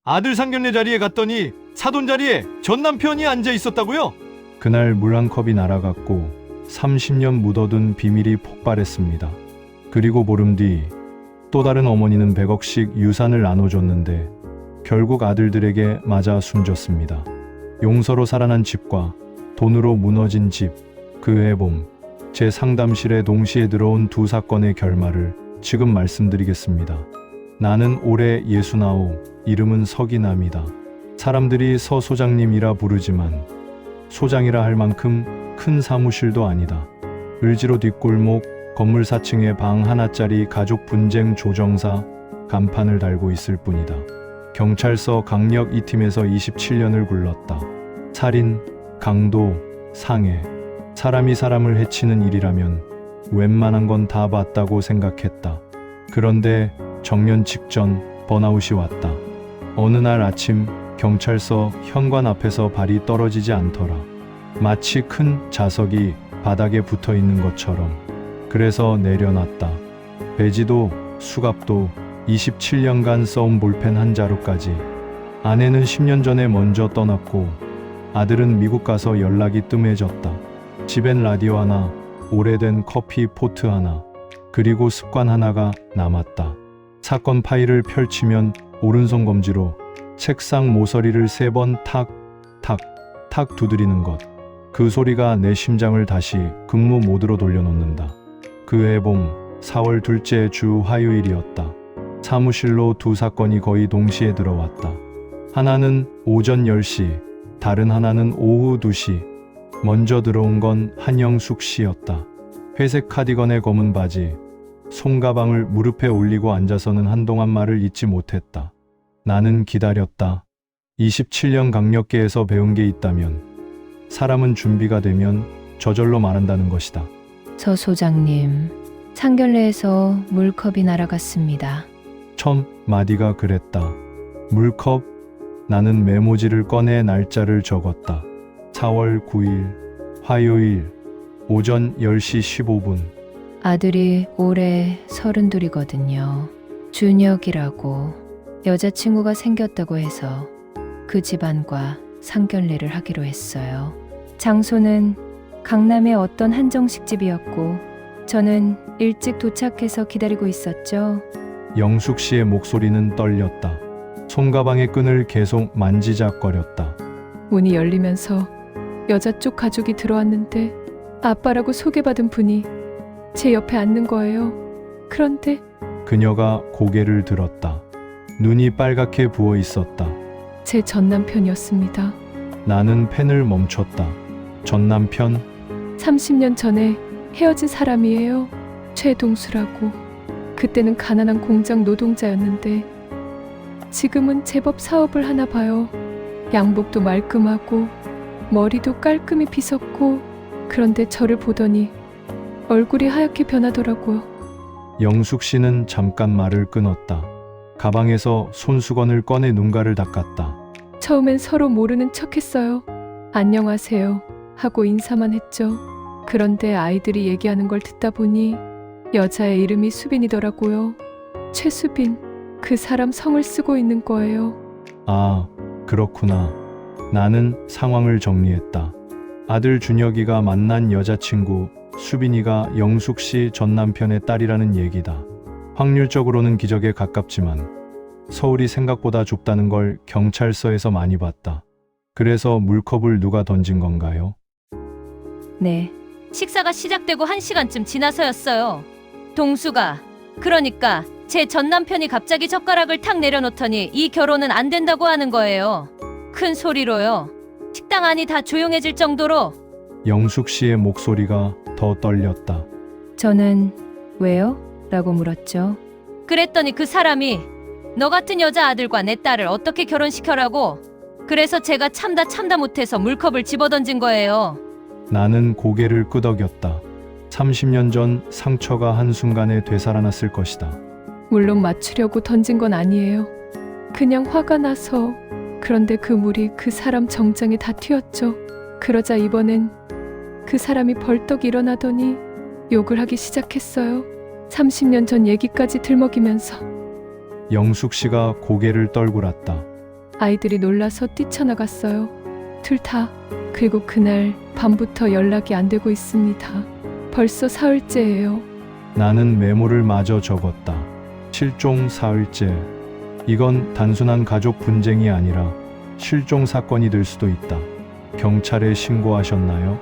아들 상견례 자리에 갔더니 사돈 자리에 전 남편이 앉아 있었다고요? 그날 물 한 컵이 날아갔고 30년 묻어둔 비밀이 폭발했습니다. 그리고 보름 뒤 또 다른 어머니는 100억씩 유산을 나눠줬는데 결국 아들들에게 맞아 숨졌습니다. 용서로 살아난 집과 돈으로 무너진 집, 그 해봄, 제 상담실에 동시에 들어온 두 사건의 결말을 지금 말씀드리겠습니다. 나는 올해 69, 이름은 서기남이다. 사람들이 서 소장님이라 부르지만 소장이라 할 만큼 큰 사무실도 아니다. 을지로 뒷골목 건물 4층에 방 하나짜리 가족 분쟁 조정사 간판을 달고 있을 뿐이다. 경찰서 강력 2팀에서 27년을 굴렀다. 살인, 강도, 상해, 사람이 사람을 해치는 일이라면 웬만한 건 다 봤다고 생각했다. 그런데 정년 직전 번아웃이 왔다. 어느 날 아침 경찰서 현관 앞에서 발이 떨어지지 않더라. 마치 큰 자석이 바닥에 붙어 있는 것처럼. 그래서 내려놨다. 배지도 수갑도 27년간 써온 볼펜 한 자루까지. 아내는 10년 전에 먼저 떠났고 아들은 미국 가서 연락이 뜸해졌다. 집엔 라디오 하나, 오래된 커피 포트 하나, 그리고 습관 하나가 남았다. 사건 파일을 펼치면 오른손 검지로 책상 모서리를 3번 탁, 탁, 탁 두드리는 것. 그 소리가 내 심장을 다시 근무 모드로 돌려놓는다. 그 해봄 4월 둘째 주 화요일이었다. 사무실로 두 사건이 거의 동시에 들어왔다. 하나는 오전 10시, 다른 하나는 오후 2시. 먼저 들어온 건 한영숙 씨였다. 회색 카디건에 검은 바지, 손가방을 무릎에 올리고 앉아서는 한동안 말을 잇지 못했다. 나는 기다렸다. 27년 강력계에서 배운 게 있다면 사람은 준비가 되면 저절로 말한다는 것이다. 서 소장님, 상견례에서 물컵이 날아갔습니다. 첫 마디가 그랬다. 물컵? 나는 메모지를 꺼내 날짜를 적었다. 4월 9일 화요일 오전 10시 15분. 아들이 올해 32이거든요. 준혁이라고 여자친구가 생겼다고 해서 그 집안과 상견례를 하기로 했어요. 장소는 강남의 어떤 한정식집이었고 저는 일찍 도착해서 기다리고 있었죠. 영숙 씨의 목소리는 떨렸다. 손가방의 끈을 계속 만지작거렸다. 문이 열리면서 여자 쪽 가족이 들어왔는데 아빠라고 소개받은 분이 제 옆에 앉는 거예요. 그런데 그녀가 고개를 들었다. 눈이 빨갛게 부어 있었다. 제 전남편이었습니다. 나는 펜을 멈췄다. 전남편? 30년 전에 헤어진 사람이에요. 최동수라고. 그때는 가난한 공장 노동자였는데 지금은 제법 사업을 하나 봐요. 양복도 말끔하고 머리도 깔끔히 빗었고 그런데 저를 보더니 얼굴이 하얗게 변하더라고요. 영숙 씨는 잠깐 말을 끊었다. 가방에서 손수건을 꺼내 눈가를 닦았다. 처음엔 서로 모르는 척했어요. 안녕하세요 하고 인사만 했죠. 그런데 아이들이 얘기하는 걸 듣다 보니 여자의 이름이 수빈이더라고요. 최수빈. 그 사람 성을 쓰고 있는 거예요. 아, 그렇구나. 나는 상황을 정리했다. 아들 준혁이가 만난 여자친구 수빈이가 영숙 씨 전 남편의 딸이라는 얘기다. 확률적으로는 기적에 가깝지만 서울이 생각보다 좁다는 걸 경찰서에서 많이 봤다. 그래서 물컵을 누가 던진 건가요? 네, 식사가 시작되고 1시간쯤 지나서였어요. 동수가, 그러니까 제 전남편이 갑자기 젓가락을 탁 내려놓더니 이 결혼은 안 된다고 하는 거예요. 큰 소리로요. 식당 안이 다 조용해질 정도로. 영숙 씨의 목소리가 더 떨렸다. 저는 왜요? 라고 물었죠. 그랬더니 그 사람이 너 같은 여자 아들과 내 딸을 어떻게 결혼시켜라고. 그래서 제가 참다 못해서 물컵을 집어던진 거예요. 나는 고개를 끄덕였다. 30년 전 상처가 한순간에 되살아났을 것이다. 물론 맞추려고 던진 건 아니에요. 그냥 화가 나서. 그런데 그 물이 그 사람 정장에 다 튀었죠. 그러자 이번엔 그 사람이 벌떡 일어나더니 욕을 하기 시작했어요. 30년 전 얘기까지 들먹이면서. 영숙 씨가 고개를 떨굴었다. 아이들이 놀라서 뛰쳐나갔어요. 둘 다. 그리고 그날 밤부터 연락이 안 되고 있습니다. 벌써 사흘째예요. 나는 메모를 마저 적었다. 실종 사흘째. 이건 단순한 가족 분쟁이 아니라 실종 사건이 될 수도 있다. 경찰에 신고하셨나요?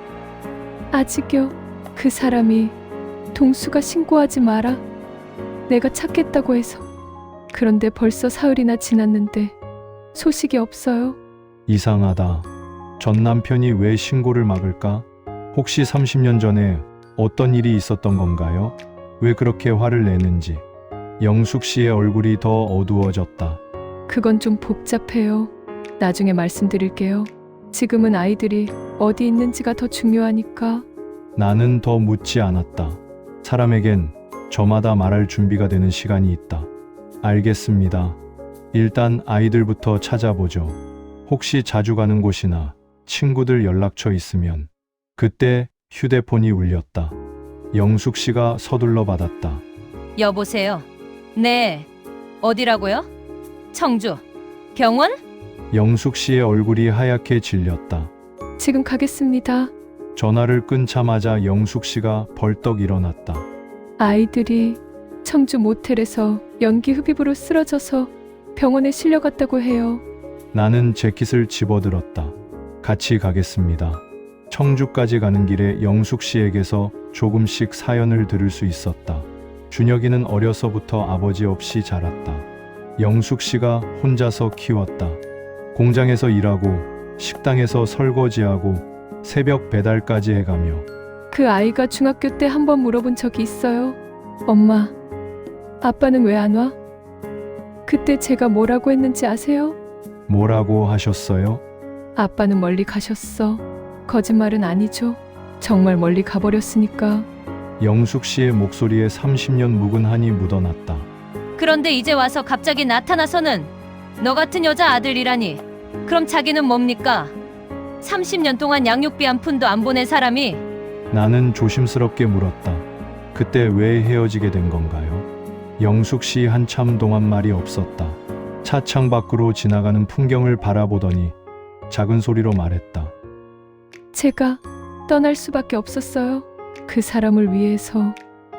아직요. 그 사람이 동수가 신고하지 마라. 내가 찾겠다고 해서. 그런데 벌써 사흘이나 지났는데 소식이 없어요. 이상하다. 전 남편이 왜 신고를 막을까? 혹시 30년 전에 어떤 일이 있었던 건가요? 왜 그렇게 화를 내는지. 영숙 씨의 얼굴이 더 어두워졌다. 그건 좀 복잡해요. 나중에 말씀드릴게요. 지금은 아이들이 어디 있는지가 더 중요하니까. 나는 더 묻지 않았다. 사람에겐 저마다 말할 준비가 되는 시간이 있다. 알겠습니다. 일단 아이들부터 찾아보죠. 혹시 자주 가는 곳이나 친구들 연락처 있으면. 그때 휴대폰이 울렸다. 영숙 씨가 서둘러 받았다. 여보세요. 네. 어디라고요? 청주. 병원? 영숙 씨의 얼굴이 하얗게 질렸다. 지금 가겠습니다. 전화를 끊자마자 영숙 씨가 벌떡 일어났다. 아이들이 청주 모텔에서 연기 흡입으로 쓰러져서 병원에 실려갔다고 해요. 나는 재킷을 집어들었다. 같이 가겠습니다. 청주까지 가는 길에 영숙 씨에게서 조금씩 사연을 들을 수 있었다. 준혁이는 어려서부터 아버지 없이 자랐다. 영숙 씨가 혼자서 키웠다. 공장에서 일하고 식당에서 설거지하고 새벽 배달까지 해가며. 그 아이가 중학교 때 한 번 물어본 적이 있어요. 엄마, 아빠는 왜 안 와? 그때 제가 뭐라고 했는지 아세요? 뭐라고 하셨어요? 아빠는 멀리 가셨어. 거짓말은 아니죠. 정말 멀리 가버렸으니까. 영숙 씨의 목소리에 30년 묵은 한이 묻어났다. 그런데 이제 와서 갑자기 나타나서는 너 같은 여자 아들이라니. 그럼 자기는 뭡니까? 30년 동안 양육비 한 푼도 안 보낸 사람이. 나는 조심스럽게 물었다. 그때 왜 헤어지게 된 건가요? 영숙 씨 한참 동안 말이 없었다. 차창 밖으로 지나가는 풍경을 바라보더니 작은 소리로 말했다. 제가 떠날 수밖에 없었어요. 그 사람을 위해서.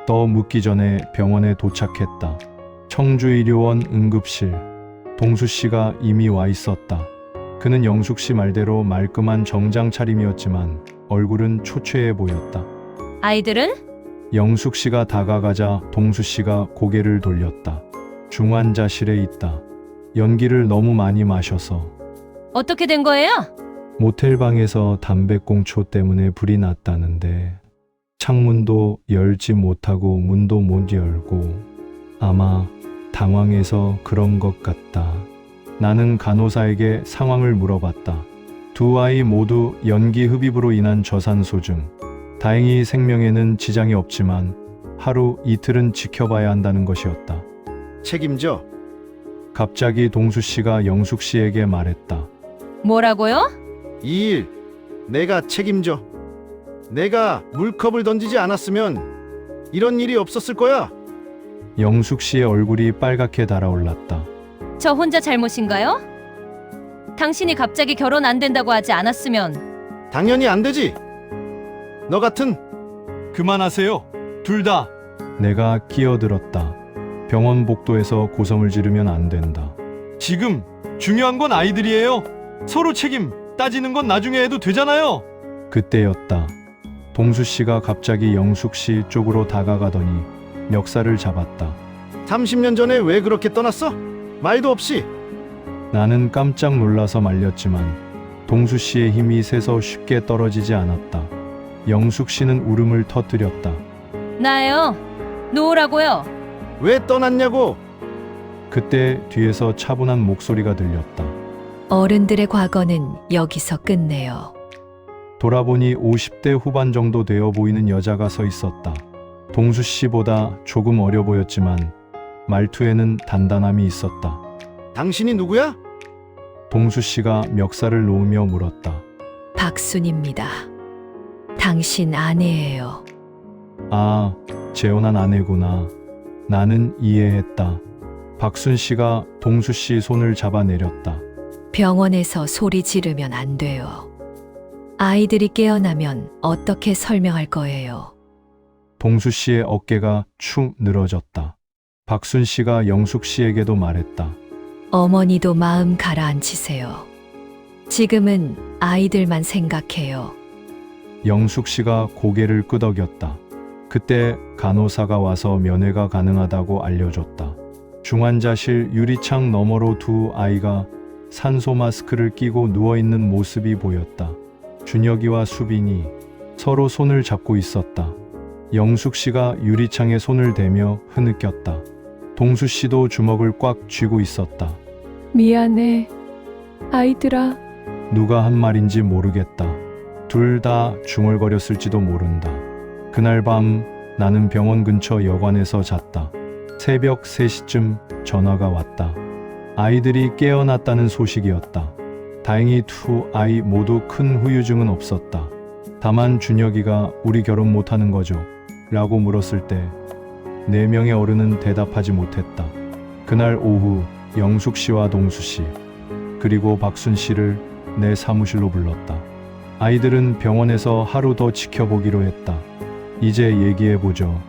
더 묻기 전에 병원에 도착했다. 청주의료원 응급실. 동수 씨가 이미 와 있었다. 그는 영숙 씨 말대로 말끔한 정장 차림이었지만 얼굴은 초췌해 보였다. 아이들은? 영숙 씨가 다가가자 동수 씨가 고개를 돌렸다. 중환자실에 있다. 연기를 너무 많이 마셔서. 어떻게 된 거예요? 모텔방에서 담배꽁초 때문에 불이 났다는데 창문도 열지 못하고 문도 못 열고 아마 당황해서 그런 것 같다. 나는 간호사에게 상황을 물어봤다. 두 아이 모두 연기 흡입으로 인한 저산소증. 다행히 생명에는 지장이 없지만 하루 이틀은 지켜봐야 한다는 것이었다. 책임져. 갑자기 동수 씨가 영숙 씨에게 말했다. 뭐라고요? 이 일 내가 책임져. 내가 물컵을 던지지 않았으면 이런 일이 없었을 거야. 영숙 씨의 얼굴이 빨갛게 달아올랐다. 저 혼자 잘못인가요? 당신이 갑자기 결혼 안 된다고 하지 않았으면. 당연히 안 되지. 너 같은. 그만하세요. 둘 다. 내가 끼어들었다. 병원 복도에서 고성을 지르면 안 된다. 지금 중요한 건 아이들이에요. 서로 책임 따지는 건 나중에 해도 되잖아요. 그때였다. 동수 씨가 갑자기 영숙 씨 쪽으로 다가가더니 멱살을 잡았다. 30년 전에 왜 그렇게 떠났어? 말도 없이. 나는 깜짝 놀라서 말렸지만 동수 씨의 힘이 세서 쉽게 떨어지지 않았다. 영숙 씨는 울음을 터뜨렸다. 나예요. 놓으라고요. 왜 떠났냐고. 그때 뒤에서 차분한 목소리가 들렸다. 어른들의 과거는 여기서 끝내요. 돌아보니 50대 후반 정도 되어 보이는 여자가 서 있었다. 동수 씨보다 조금 어려 보였지만 말투에는 단단함이 있었다. 당신이 누구야? 동수 씨가 멱살을 놓으며 물었다. 박순입니다. 당신 아내예요. 아, 재혼한 아내구나. 나는 이해했다. 박순 씨가 동수 씨 손을 잡아내렸다. 병원에서 소리 지르면 안 돼요. 아이들이 깨어나면 어떻게 설명할 거예요? 동수 씨의 어깨가 축 늘어졌다. 박순 씨가 영숙 씨에게도 말했다. 어머니도 마음 가라앉히세요. 지금은 아이들만 생각해요. 영숙 씨가 고개를 끄덕였다. 그때 간호사가 와서 면회가 가능하다고 알려줬다. 중환자실 유리창 너머로 두 아이가 산소 마스크를 끼고 누워있는 모습이 보였다. 준혁이와 수빈이 서로 손을 잡고 있었다. 영숙 씨가 유리창에 손을 대며 흐느꼈다. 동수 씨도 주먹을 꽉 쥐고 있었다. 미안해. 아이들아, 누가 한 말인지 모르겠다. 둘 다 중얼거렸을지도 모른다. 그날 밤 나는 병원 근처 여관에서 잤다. 새벽 3시쯤 전화가 왔다. 아이들이 깨어났다는 소식이었다. 다행히 두 아이 모두 큰 후유증은 없었다. 다만 준혁이가 우리 결혼 못하는 거죠? 라고 물었을 때 4명의 어른은 대답하지 못했다. 그날 오후 영숙 씨와 동수 씨 그리고 박순 씨를 내 사무실로 불렀다. 아이들은 병원에서 하루 더 지켜보기로 했다. 이제 얘기해보죠.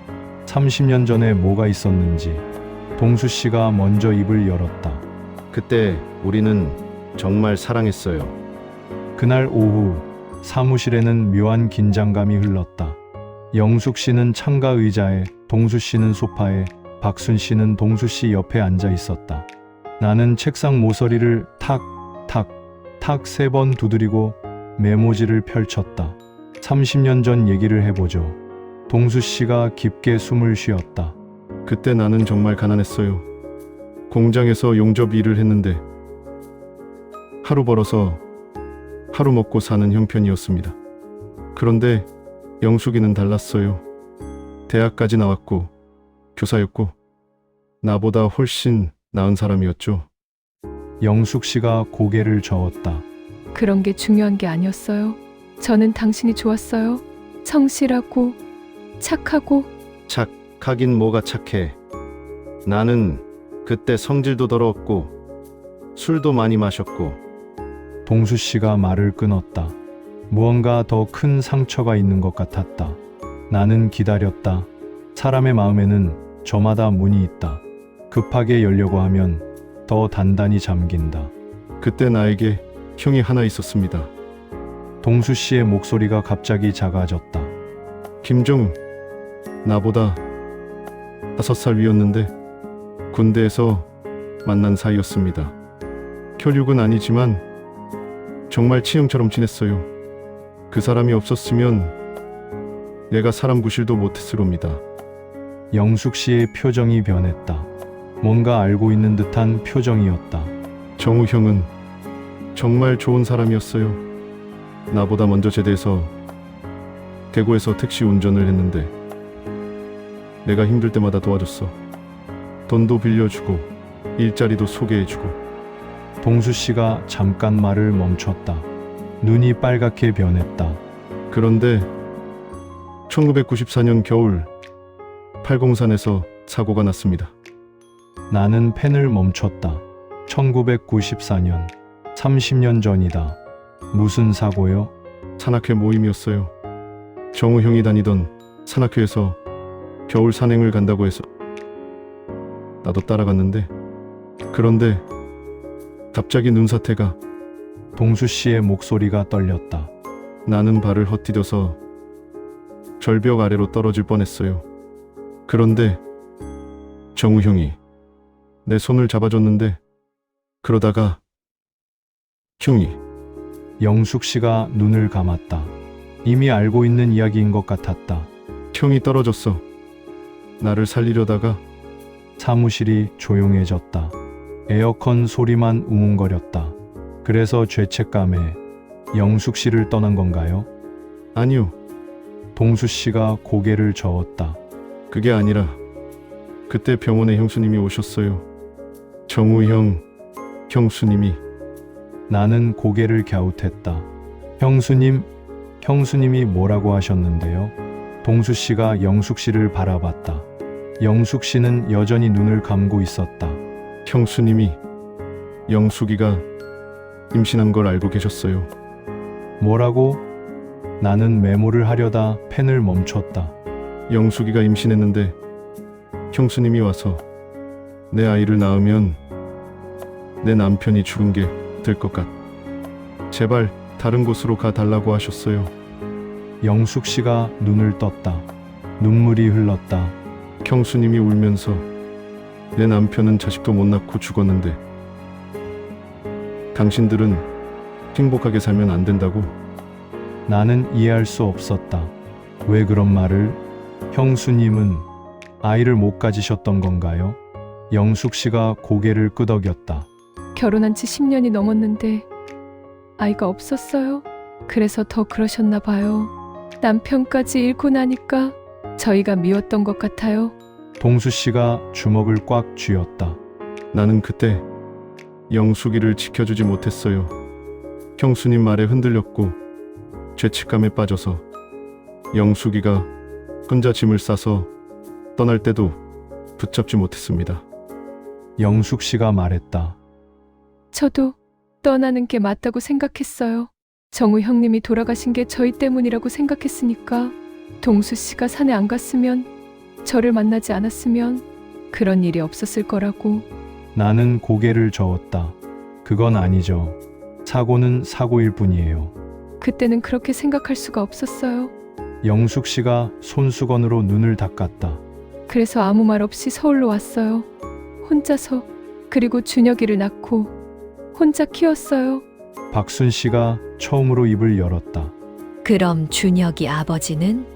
30년 전에 뭐가 있었는지. 동수 씨가 먼저 입을 열었다. 그때 우리는 정말 사랑했어요. 그날 오후 사무실에는 묘한 긴장감이 흘렀다. 영숙 씨는 창가 의자에, 동수 씨는 소파에, 박순 씨는 동수 씨 옆에 앉아 있었다. 나는 책상 모서리를 탁, 탁, 탁 3번 두드리고 메모지를 펼쳤다. 30년 전 얘기를 해보죠. 동수 씨가 깊게 숨을 쉬었다. 그때 나는 정말 가난했어요. 공장에서 용접 일을 했는데 하루 벌어서 하루 먹고 사는 형편이었습니다. 그런데 영숙이는 달랐어요. 대학까지 나왔고 교사였고 나보다 훨씬 나은 사람이었죠. 영숙 씨가 고개를 저었다. 그런 게 중요한 게 아니었어요. 저는 당신이 좋았어요. 성실하고 착하고. 착하긴 뭐가 착해. 나는 그때 성질도 더러웠고 술도 많이 마셨고. 동수 씨가 말을 끊었다. 무언가 더 큰 상처가 있는 것 같았다. 나는 기다렸다. 사람의 마음에는 저마다 문이 있다. 급하게 열려고 하면 더 단단히 잠긴다. 그때 나에게 형이 하나 있었습니다. 동수 씨의 목소리가 갑자기 작아졌다. 김정우. 나보다 5살 위였는데 군대에서 만난 사이였습니다. 혈육은 아니지만 정말 친형처럼 지냈어요. 그 사람이 없었으면 내가 사람 구실도 못했으렵니다. 영숙 씨의 표정이 변했다. 뭔가 알고 있는 듯한 표정이었다. 정우 형은 정말 좋은 사람이었어요. 나보다 먼저 제대해서 대구에서 택시 운전을 했는데 내가 힘들 때마다 도와줬어. 돈도 빌려주고 일자리도 소개해주고. 동수 씨가 잠깐 말을 멈췄다. 눈이 빨갛게 변했다. 그런데 1994년 겨울 팔공산에서 사고가 났습니다. 나는 펜을 멈췄다. 1994년, 30년 전이다. 무슨 사고요? 산악회 모임이었어요. 정우 형이 다니던 산악회에서 겨울 산행을 간다고 해서 나도 따라갔는데 그런데 갑자기 눈사태가. 동수 씨의 목소리가 떨렸다. 나는 발을 헛디뎌서 절벽 아래로 떨어질 뻔했어요. 그런데 정우 형이 내 손을 잡아줬는데 그러다가 형이. 영숙 씨가 눈을 감았다. 이미 알고 있는 이야기인 것 같았다. 형이 떨어졌어. 나를 살리려다가. 사무실이 조용해졌다. 에어컨 소리만 웅웅거렸다. 그래서 죄책감에 영숙 씨를 떠난 건가요? 아니요. 동수 씨가 고개를 저었다. 그게 아니라 그때 병원에 형수님이 오셨어요. 정우 형, 형수님이. 나는 고개를 갸웃했다. 형수님이 뭐라고 하셨는데요? 동수 씨가 영숙 씨를 바라봤다. 영숙 씨는 여전히 눈을 감고 있었다. 형수님이 영숙이가 임신한 걸 알고 계셨어요. 뭐라고? 나는 메모를 하려다 펜을 멈췄다. 영숙이가 임신했는데 형수님이 와서 내 아이를 낳으면 내 남편이 죽은 게 될 것 같. 제발 다른 곳으로 가 달라고 하셨어요. 영숙 씨가 눈을 떴다. 눈물이 흘렀다. 형수님이 울면서 내 남편은 자식도 못 낳고 죽었는데 당신들은 행복하게 살면 안 된다고. 나는 이해할 수 없었다. 왜 그런 말을? 형수님은 아이를 못 가지셨던 건가요? 영숙 씨가 고개를 끄덕였다. 결혼한 지 10년이 넘었는데 아이가 없었어요. 그래서 더 그러셨나 봐요. 남편까지 잃고 나니까 저희가 미웠던 것 같아요. 동수 씨가 주먹을 꽉 쥐었다. 나는 그때 영숙이를 지켜주지 못했어요. 형수님 말에 흔들렸고 죄책감에 빠져서 영숙이가 혼자 짐을 싸서 떠날 때도 붙잡지 못했습니다. 영숙 씨가 말했다. 저도 떠나는 게 맞다고 생각했어요. 정우 형님이 돌아가신 게 저희 때문이라고 생각했으니까. 동수 씨가 산에 안 갔으면, 저를 만나지 않았으면 그런 일이 없었을 거라고. 나는 고개를 저었다. 그건 아니죠. 사고는 사고일 뿐이에요. 그때는 그렇게 생각할 수가 없었어요. 영숙 씨가 손수건으로 눈을 닦았다. 그래서 아무 말 없이 서울로 왔어요. 혼자서. 그리고 준혁이를 낳고 혼자 키웠어요. 박순 씨가 처음으로 입을 열었다. 그럼 준혁이 아버지는?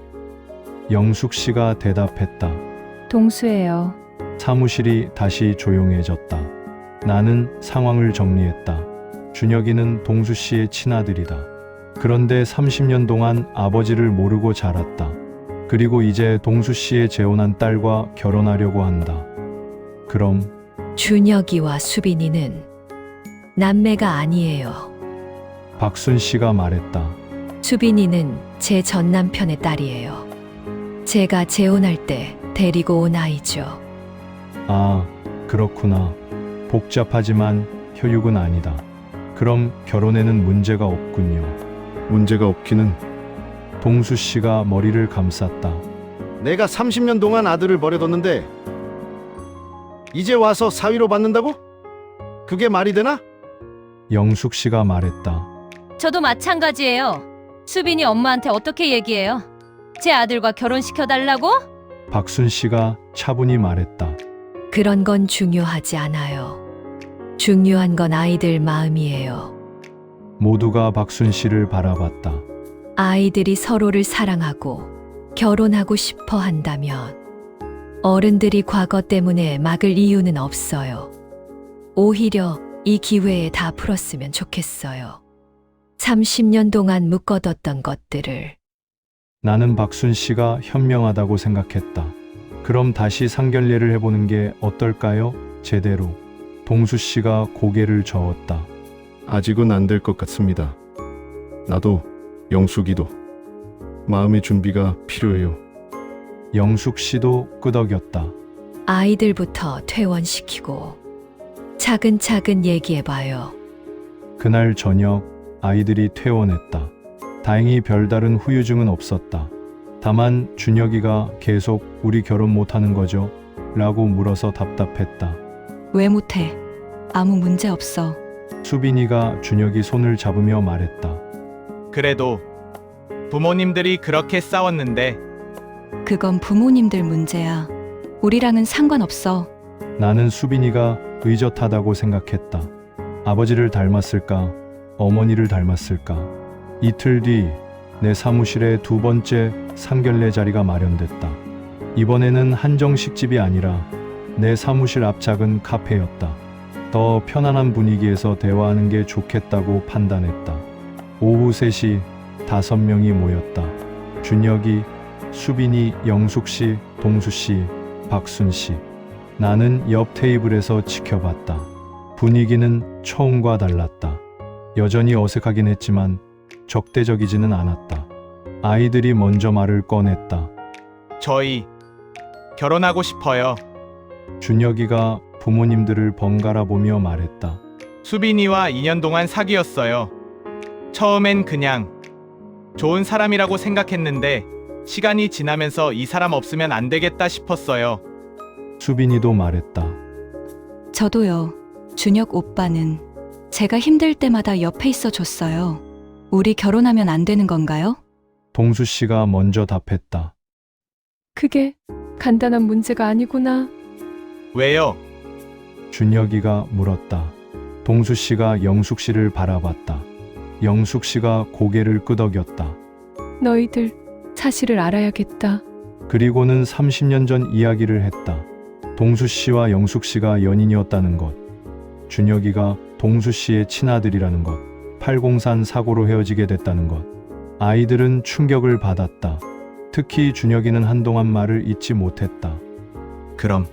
영숙 씨가 대답했다. 동수예요. 사무실이 다시 조용해졌다. 나는 상황을 정리했다. 준혁이는 동수 씨의 친아들이다. 그런데 30년 동안 아버지를 모르고 자랐다. 그리고 이제 동수 씨의 재혼한 딸과 결혼하려고 한다. 그럼 준혁이와 수빈이는 남매가 아니에요. 박순 씨가 말했다. 수빈이는 제 전 남편의 딸이에요. 제가 재혼할 때 데리고 온 아이죠. 아, 그렇구나. 복잡하지만 혈육은 아니다. 그럼 결혼에는 문제가 없군요. 문제가 없기는. 동수 씨가 머리를 감쌌다. 내가 30년 동안 아들을 버려뒀는데 이제 와서 사위로 받는다고? 그게 말이 되나? 영숙 씨가 말했다. 저도 마찬가지예요. 수빈이 엄마한테 어떻게 얘기해요? 제 아들과 결혼시켜달라고? 박순 씨가 차분히 말했다. 그런 건 중요하지 않아요. 중요한 건 아이들 마음이에요. 모두가 박순 씨를 바라봤다. 아이들이 서로를 사랑하고 결혼하고 싶어 한다면 어른들이 과거 때문에 막을 이유는 없어요. 오히려 이 기회에 다 풀었으면 좋겠어요. 30년 동안 묶어뒀던 것들을. 나는 박순 씨가 현명하다고 생각했다. 그럼 다시 상견례를 해보는 게 어떨까요? 제대로. 동수 씨가 고개를 저었다. 아직은 안 될 것 같습니다. 나도 영숙이도 마음의 준비가 필요해요. 영숙 씨도 끄덕였다. 아이들부터 퇴원시키고 차근차근 얘기해봐요. 그날 저녁 아이들이 퇴원했다. 다행히 별다른 후유증은 없었다. 다만 준혁이가 계속 우리 결혼 못하는 거죠? 라고 물어서 답답했다. 왜 못해? 아무 문제 없어. 수빈이가 준혁이 손을 잡으며 말했다. 그래도 부모님들이 그렇게 싸웠는데 그건 부모님들 문제야. 우리랑은 상관없어. 나는 수빈이가 의젓하다고 생각했다. 아버지를 닮았을까? 어머니를 닮았을까? 이틀 뒤 내 사무실에 두 번째 상견례 자리가 마련됐다. 이번에는 한정식 집이 아니라 내 사무실 앞 작은 카페였다. 더 편안한 분위기에서 대화하는 게 좋겠다고 판단했다. 오후 3시 5명이 모였다. 준혁이, 수빈이, 영숙 씨, 동수 씨, 박순 씨. 나는 옆 테이블에서 지켜봤다. 분위기는 처음과 달랐다. 여전히 어색하긴 했지만 적대적이지는 않았다. 아이들이 먼저 말을 꺼냈다. 저희 결혼하고 싶어요. 준혁이가 부모님들을 번갈아 보며 말했다. 수빈이와 2년 동안 사귀었어요. 처음엔 그냥 좋은 사람이라고 생각했는데 시간이 지나면서 이 사람 없으면 안 되겠다 싶었어요. 수빈이도 말했다. 저도요. 준혁 오빠는 제가 힘들 때마다 옆에 있어 줬어요. 우리 결혼하면 안 되는 건가요? 동수 씨가 먼저 답했다. 그게 간단한 문제가 아니구나. 왜요? 준혁이가 물었다. 동수 씨가 영숙 씨를 바라봤다. 영숙 씨가 고개를 끄덕였다. 너희들 사실을 알아야겠다. 그리고는 30년 전 이야기를 했다. 동수 씨와 영숙 씨가 연인이었다는 것, 준혁이가 동수 씨의 친아들이라는 것, 팔공산 사고로 헤어지게 됐다는 것. 아이들은 충격을 받았다. 특히 준혁이는 한동안 말을 잇지 못했다. 그럼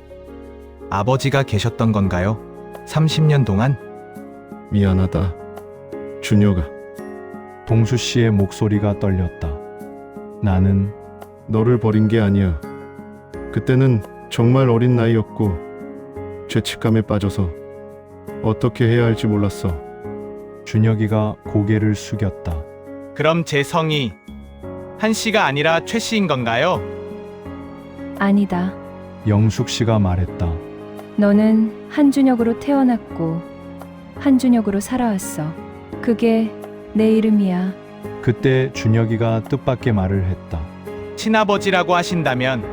아버지가 계셨던 건가요? 30년 동안? 미안하다. 준혁아, 동수 씨의 목소리가 떨렸다. 나는 너를 버린 게 아니야. 그때는 정말 어린 나이였고 죄책감에 빠져서 어떻게 해야 할지 몰랐어. 준혁이가 고개를 숙였다. 그럼 제 성이 한 씨가 아니라 최 씨인 건가요? 아니다. 영숙 씨가 말했다. 너는 한준혁으로 태어났고 한준혁으로 살아왔어. 그게 내 이름이야. 그때 준혁이가 뜻밖의 말을 했다. 친아버지라고 하신다면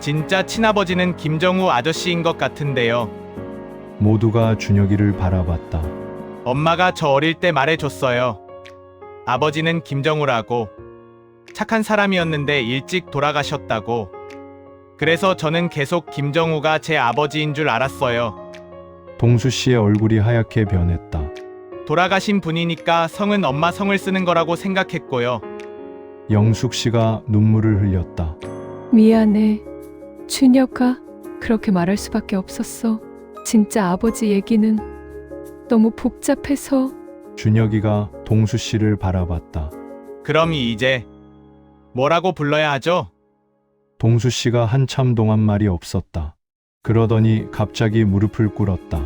진짜 친아버지는 김정우 아저씨인 것 같은데요. 모두가 준혁이를 바라봤다. 엄마가 저 어릴 때 말해줬어요. 아버지는 김정우라고 착한 사람이었는데 일찍 돌아가셨다고. 그래서 저는 계속 김정우가 제 아버지인 줄 알았어요. 동수 씨의 얼굴이 하얗게 변했다. 돌아가신 분이니까 성은 엄마 성을 쓰는 거라고 생각했고요. 영숙 씨가 눈물을 흘렸다. 미안해. 준혁아, 그렇게 말할 수밖에 없었어. 진짜 아버지 얘기는 너무 복잡해서. 준혁이가 동수 씨를 바라봤다. 그럼 이제 뭐라고 불러야 하죠? 동수 씨가 한참 동안 말이 없었다. 그러더니 갑자기 무릎을 꿇었다.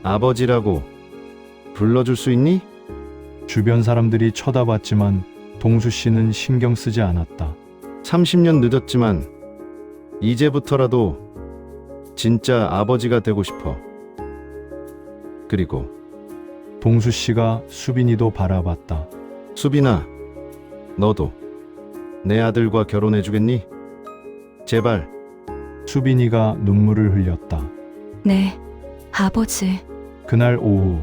아버지라고 불러줄 수 있니? 주변 사람들이 쳐다봤지만 동수 씨는 신경 쓰지 않았다. 30년 늦었지만 이제부터라도 진짜 아버지가 되고 싶어. 그리고 동수 씨가 수빈이도 바라봤다. 수빈아, 너도 내 아들과 결혼해 주겠니? 제발. 수빈이가 눈물을 흘렸다. 네, 아버지. 그날 오후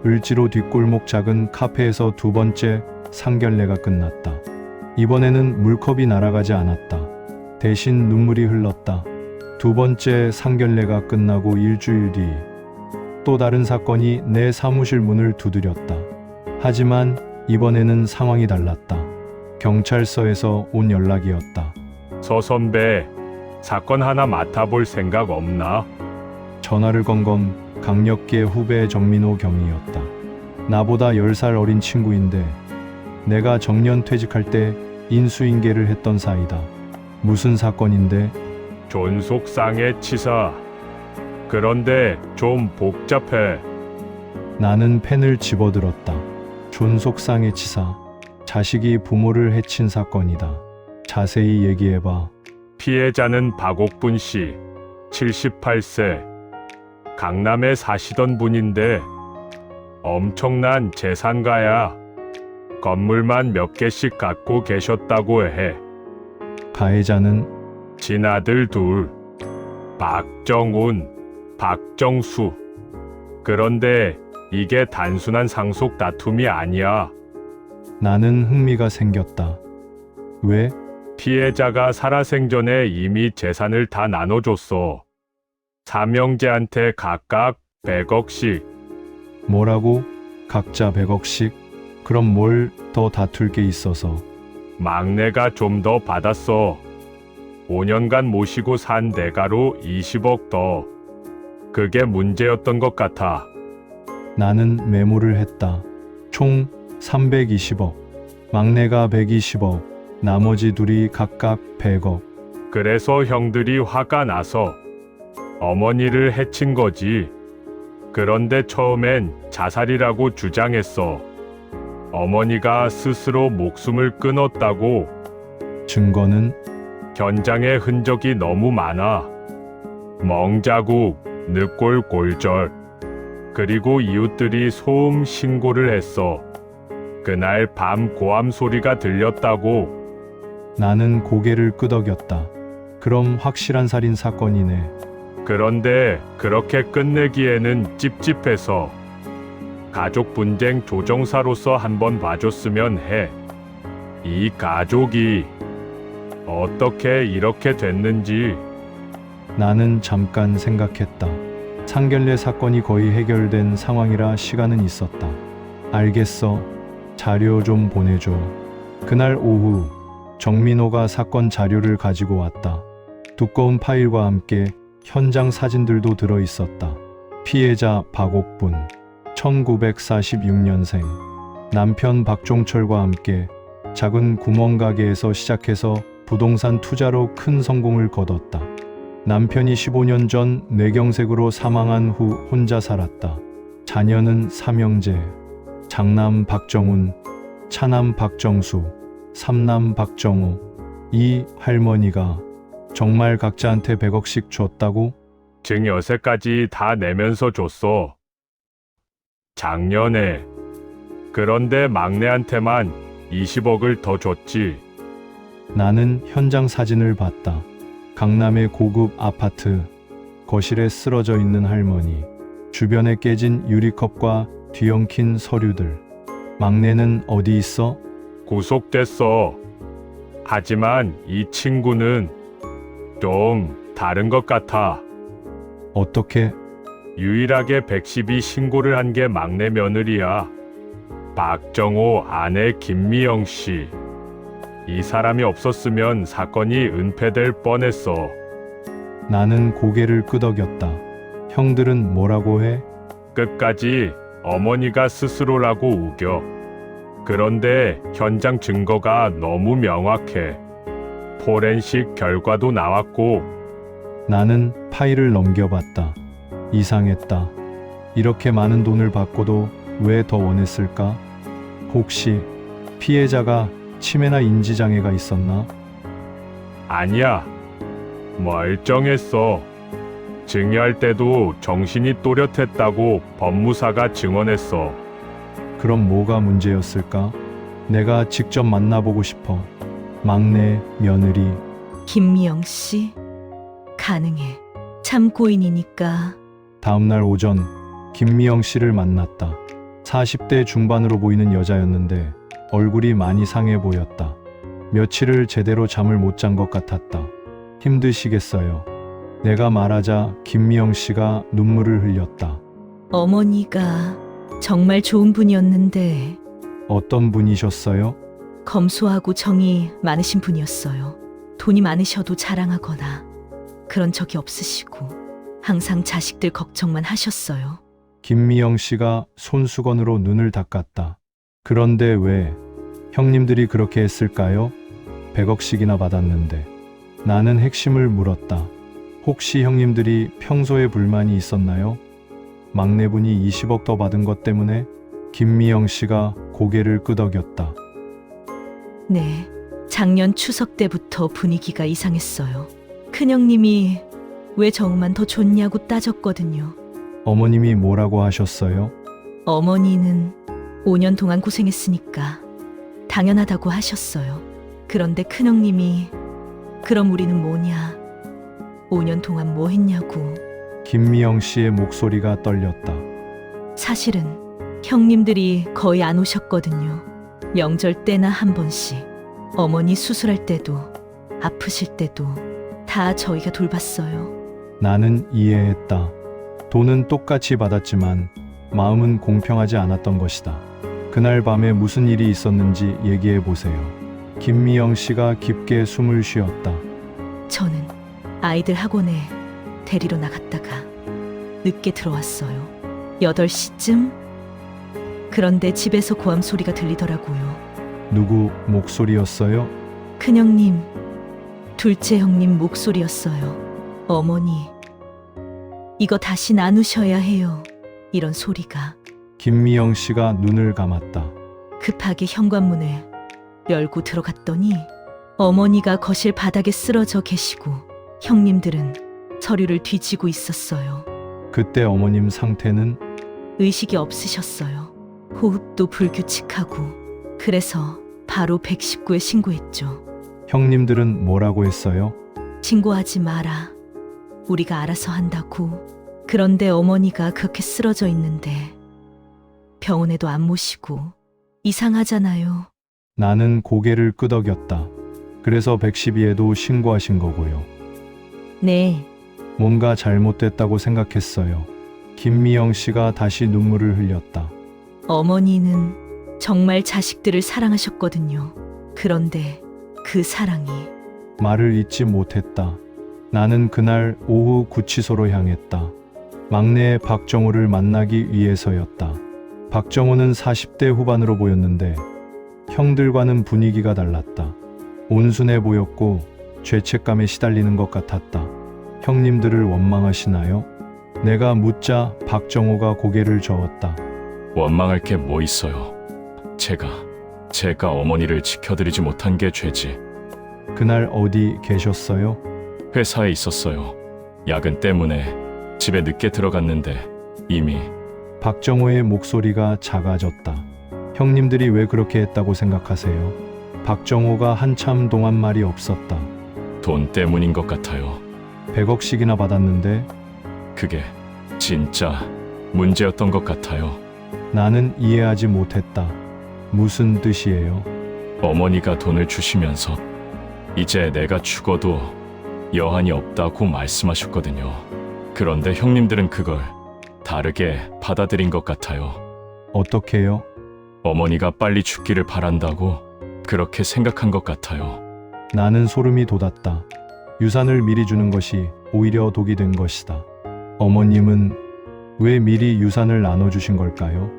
을지로 뒷골목 작은 카페에서 두 번째 상견례가 끝났다. 이번에는 물컵이 날아가지 않았다. 대신 눈물이 흘렀다. 두 번째 상견례가 끝나고 일주일 뒤 또 다른 사건이 내 사무실 문을 두드렸다. 하지만 이번에는 상황이 달랐다. 경찰서에서 온 연락이었다. 서 선배, 사건 하나 맡아볼 생각 없나? 전화를 건 건 강력계 후배 정민호 경위였다. 나보다 10살 어린 친구인데 내가 정년 퇴직할 때 인수인계를 했던 사이다. 무슨 사건인데? 존속상해 치사. 그런데 좀 복잡해. 나는 펜을 집어들었다. 존속상해 치사. 자식이 부모를 해친 사건이다. 자세히 얘기해봐. 피해자는 박옥분 씨, 78세. 강남에 사시던 분인데 엄청난 재산가야. 건물만 몇 개씩 갖고 계셨다고 해. 가해자는 친아들 둘, 박정훈, 박정수. 그런데 이게 단순한 상속 다툼이 아니야. 나는 흥미가 생겼다. 왜? 피해자가 살아생전에 이미 재산을 다 나눠줬어. 삼형제한테 각각 100억씩. 뭐라고? 각자 100억씩? 그럼 뭘 더 다툴 게 있어서? 막내가 좀 더 받았어. 5년간 모시고 산 대가로 20억 더. 그게 문제였던 것 같아. 나는 메모를 했다. 총 320억. 막내가 120억. 나머지 둘이 각각 100억. 그래서 형들이 화가 나서 어머니를 해친 거지. 그런데 처음엔 자살이라고 주장했어. 어머니가 스스로 목숨을 끊었다고. 증거는? 현장에 흔적이 너무 많아. 멍자국, 늑골 골절. 그리고 이웃들이 소음 신고를 했어. 그날 밤 고함 소리가 들렸다고. 나는 고개를 끄덕였다. 그럼 확실한 살인 사건이네. 그런데 그렇게 끝내기에는 찝찝해서 가족 분쟁 조정사로서 한번 봐줬으면 해. 이 가족이 어떻게 이렇게 됐는지. 나는 잠깐 생각했다. 상견례 사건이 거의 해결된 상황이라 시간은 있었다. 알겠어. 자료 좀 보내줘. 그날 오후 정민호가 사건 자료를 가지고 왔다. 두꺼운 파일과 함께 현장 사진들도 들어 있었다. 피해자 박옥분, 1946년생. 남편 박종철과 함께 작은 구멍가게에서 시작해서 부동산 투자로 큰 성공을 거뒀다. 남편이 15년 전 뇌경색으로 사망한 후 혼자 살았다. 자녀는 삼형제, 장남 박정훈, 차남 박정수, 삼남 박정호. 이 할머니가 정말 각자한테 100억씩 줬다고? 증 여세까지 다 내면서 줬어. 작년에. 그런데 막내한테만 20억을 더 줬지. 나는 현장 사진을 봤다. 강남의 고급 아파트, 거실에 쓰러져 있는 할머니, 주변에 깨진 유리컵과 뒤엉킨 서류들. 막내는 어디 있어? 구속됐어. 하지만 이 친구는 좀 다른 것 같아. 어떻게? 유일하게 112 신고를 한 게 막내 며느리야. 박정호 아내 김미영 씨. 이 사람이 없었으면 사건이 은폐될 뻔했어. 나는 고개를 끄덕였다. 형들은 뭐라고 해? 끝까지 어머니가 스스로라고 우겨. 그런데 현장 증거가 너무 명확해. 포렌식 결과도 나왔고. 나는 파일을 넘겨봤다. 이상했다. 이렇게 많은 돈을 받고도 왜 더 원했을까? 혹시 피해자가 치매나 인지장애가 있었나? 아니야. 멀쩡했어. 증여할 때도 정신이 또렷했다고 법무사가 증언했어. 그럼 뭐가 문제였을까? 내가 직접 만나보고 싶어. 막내 며느리. 김미영 씨? 가능해. 참 고인이니까. 다음날 오전 김미영 씨를 만났다. 40대 중반으로 보이는 여자였는데 얼굴이 많이 상해 보였다. 며칠을 제대로 잠을 못 잔 것 같았다. 힘드시겠어요. 내가 말하자 김미영 씨가 눈물을 흘렸다. 어머니가 정말 좋은 분이었는데 어떤 분이셨어요? 검소하고 정이 많으신 분이었어요. 돈이 많으셔도 자랑하거나 그런 적이 없으시고 항상 자식들 걱정만 하셨어요. 김미영 씨가 손수건으로 눈을 닦았다. 그런데 왜 형님들이 그렇게 했을까요? 100억씩이나 받았는데. 나는 핵심을 물었다. 혹시 형님들이 평소에 불만이 있었나요? 막내분이 20억 더 받은 것 때문에? 김미영 씨가 고개를 끄덕였다. 네, 작년 추석 때부터 분위기가 이상했어요. 큰형님이 왜 정만 더 줬냐고 따졌거든요. 어머님이 뭐라고 하셨어요? 어머니는 5년 동안 고생했으니까 당연하다고 하셨어요. 그런데 큰형님이 그럼 우리는 뭐냐? 5년 동안 뭐 했냐고. 김미영 씨의 목소리가 떨렸다. 사실은 형님들이 거의 안 오셨거든요. 명절 때나 한 번씩. 어머니 수술할 때도 아프실 때도 다 저희가 돌봤어요. 나는 이해했다. 돈은 똑같이 받았지만 마음은 공평하지 않았던 것이다. 그날 밤에 무슨 일이 있었는지 얘기해 보세요. 김미영 씨가 깊게 숨을 쉬었다. 저는 아이들 학원에 데리러 나갔다가 늦게 들어왔어요. 8시쯤? 그런데 집에서 고함 소리가 들리더라고요. 누구 목소리였어요? 큰형님, 둘째 형님 목소리였어요. 어머니, 이거 다시 나누셔야 해요. 이런 소리가. 김미영 씨가 눈을 감았다. 급하게 현관문을 열고 들어갔더니 어머니가 거실 바닥에 쓰러져 계시고 형님들은 서류를 뒤지고 있었어요. 그때 어머님 상태는 의식이 없으셨어요. 호흡도 불규칙하고. 그래서 바로 119에 신고했죠. 형님들은 뭐라고 했어요? 신고하지 마라. 우리가 알아서 한다고. 그런데 어머니가 그렇게 쓰러져 있는데 병원에도 안 모시고. 이상하잖아요. 나는 고개를 끄덕였다. 그래서 112에도 신고하신 거고요. 네, 뭔가 잘못됐다고 생각했어요. 김미영 씨가 다시 눈물을 흘렸다. 어머니는 정말 자식들을 사랑하셨거든요. 그런데 그 사랑이 말을 잇지 못했다. 나는 그날 오후 구치소로 향했다. 막내 박정호를 만나기 위해서였다. 박정호는 40대 후반으로 보였는데 형들과는 분위기가 달랐다. 온순해 보였고 죄책감에 시달리는 것 같았다. 형님들을 원망하시나요? 내가 묻자 박정호가 고개를 저었다. 원망할 게 뭐 있어요. 제가 어머니를 지켜드리지 못한 게 죄지. 그날 어디 계셨어요? 회사에 있었어요. 야근 때문에 집에 늦게 들어갔는데 이미. 박정호의 목소리가 작아졌다. 형님들이 왜 그렇게 했다고 생각하세요? 박정호가 한참 동안 말이 없었다. 돈 때문인 것 같아요. 100억씩이나 받았는데 그게 진짜 문제였던 것 같아요. 나는 이해하지 못했다. 무슨 뜻이에요? 어머니가 돈을 주시면서 이제 내가 죽어도 여한이 없다고 말씀하셨거든요. 그런데 형님들은 그걸 다르게 받아들인 것 같아요. 어떻게요? 어머니가 빨리 죽기를 바란다고 그렇게 생각한 것 같아요. 나는 소름이 돋았다. 유산을 미리 주는 것이 오히려 독이 된 것이다. 어머님은 왜 미리 유산을 나눠주신 걸까요?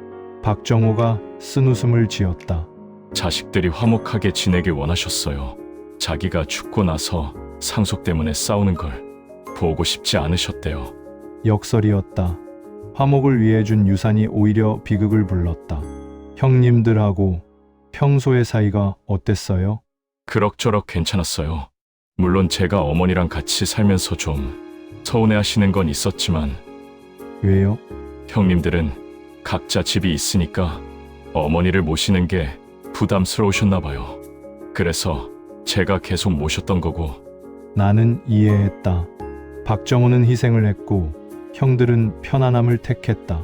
박정호가 쓴웃음을 지었다. 자식들이 화목하게 지내길 원하셨어요. 자기가 죽고 나서 상속 때문에 싸우는 걸 보고 싶지 않으셨대요. 역설이었다. 화목을 위해 준 유산이 오히려 비극을 불렀다. 형님들하고 평소의 사이가 어땠어요? 그럭저럭 괜찮았어요. 물론 제가 어머니랑 같이 살면서 좀 서운해하시는 건 있었지만 왜요? 형님들은 각자 집이 있으니까 어머니를 모시는 게 부담스러우셨나 봐요. 그래서 제가 계속 모셨던 거고. 나는 이해했다. 박정호는 희생을 했고 형들은 편안함을 택했다.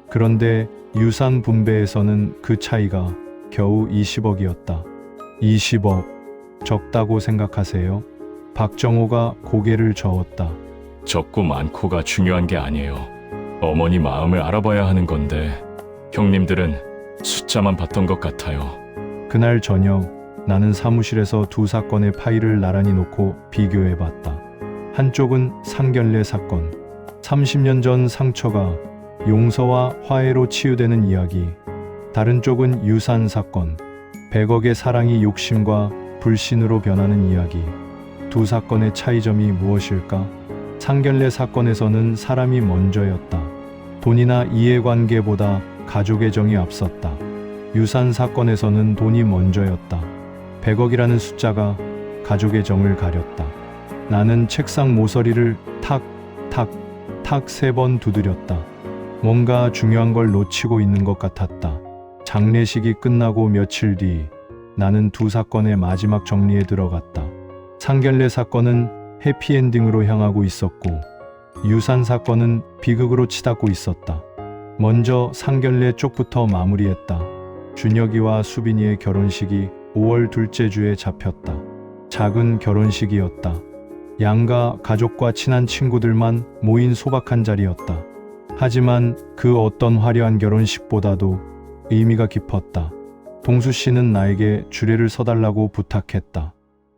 그런데 유산 분배에서는 그 차이가 겨우 20억이었다. 20억 적다고 생각하세요? 박정호가 고개를 저었다. 적고 많고가 중요한 게 아니에요. 어머니 마음을 알아봐야 하는 건데 형님들은 숫자만 봤던 것 같아요. 그날 저녁 나는 사무실에서 두 사건의 파일을 나란히 놓고 비교해봤다. 한쪽은 상견례 사건, 30년 전 상처가 용서와 화해로 치유되는 이야기. 다른 쪽은 유산 사건, 100억의 사랑이 욕심과 불신으로 변하는 이야기. 두 사건의 차이점이 무엇일까? 상견례 사건에서는 사람이 먼저였다. 돈이나 이해관계보다 가족의 정이 앞섰다. 유산 사건에서는 돈이 먼저였다. 100억이라는 숫자가 가족의 정을 가렸다. 나는 책상 모서리를 탁, 탁, 탁 3번 두드렸다. 뭔가 중요한 걸 놓치고 있는 것 같았다. 장례식이 끝나고 며칠 뒤 나는 두 사건의 마지막 정리에 들어갔다. 상견례 사건은 해피엔딩으로 향하고 있었고 유산 사건은 비극으로 치닫고 있었다. 먼저 상견례 쪽부터 마무리했다. 준혁이와 수빈이의 결혼식이 5월 둘째 주에 잡혔다. 작은 결혼식이었다. 양가 가족과 친한 친구들만 모인 소박한 자리였다. 하지만 그 어떤 화려한 결혼식보다도 의미가 깊었다. 동수 씨는 나에게 주례를 서달라고 부탁했다.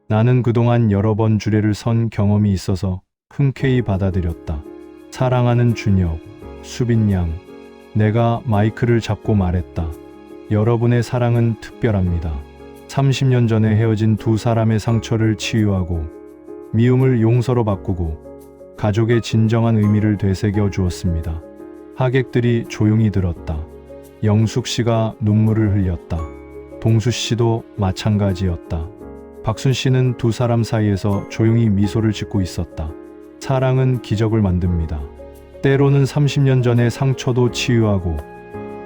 나는 그동안 여러 번 주례를 선 경험이 있어서 흔쾌히 받아들였다. 사랑하는 준혁, 수빈 양, 내가 마이크를 잡고 말했다. 여러분의 사랑은 특별합니다. 30년 전에 헤어진 두 사람의 상처를 치유하고 미움을 용서로 바꾸고 가족의 진정한 의미를 되새겨 주었습니다. 하객들이 조용히 들었다. 영숙 씨가 눈물을 흘렸다. 동수 씨도 마찬가지였다. 박순 씨는 두 사람 사이에서 조용히 미소를 짓고 있었다. 사랑은 기적을 만듭니다. 때로는 30년 전의 상처도 치유하고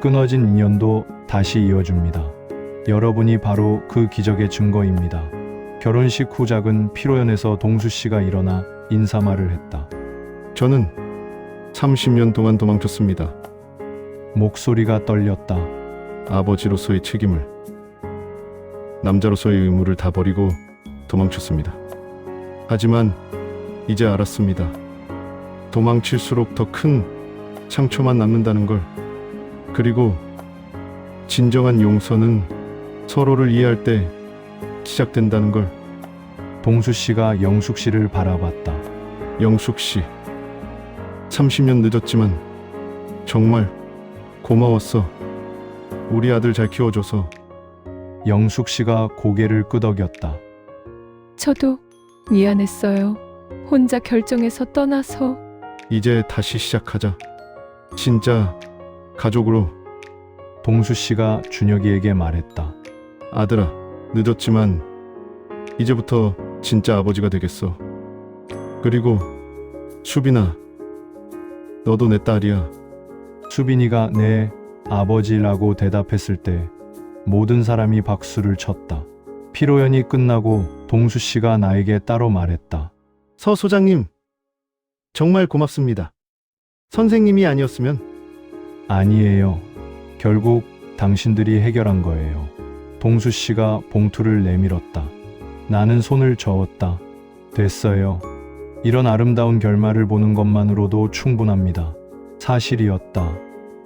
끊어진 인연도 다시 이어줍니다. 여러분이 바로 그 기적의 증거입니다. 결혼식 후 작은 피로연에서 동수 씨가 일어나 인사말을 했다. 저는 30년 동안 도망쳤습니다. 목소리가 떨렸다. 아버지로서의 책임을, 남자로서의 의무를 다 버리고 도망쳤습니다. 하지만 이제 알았습니다. 도망칠수록 더 큰 상처만 남는다는 걸. 그리고 진정한 용서는 서로를 이해할 때 시작된다는 걸. 동수 씨가 영숙 씨를 바라봤다. 영숙 씨, 30년 늦었지만 정말 고마웠어. 우리 아들 잘 키워줘서. 영숙 씨가 고개를 끄덕였다. 저도 미안했어요. 혼자 결정해서 떠나서. 이제 다시 시작하자. 진짜 가족으로. 동수 씨가 준혁이에게 말했다. 아들아, 늦었지만 이제부터 진짜 아버지가 되겠어. 그리고 수빈아, 너도 내 딸이야. 수빈이가 네, 아버지라고 대답했을 때 모든 사람이 박수를 쳤다. 피로연이 끝나고 동수 씨가 나에게 따로 말했다. 서 소장님, 정말 고맙습니다. 선생님이 아니었으면. 아니에요. 결국 당신들이 해결한 거예요. 동수 씨가 봉투를 내밀었다. 나는 손을 저었다. 됐어요. 이런 아름다운 결말을 보는 것만으로도 충분합니다. 사실이었다.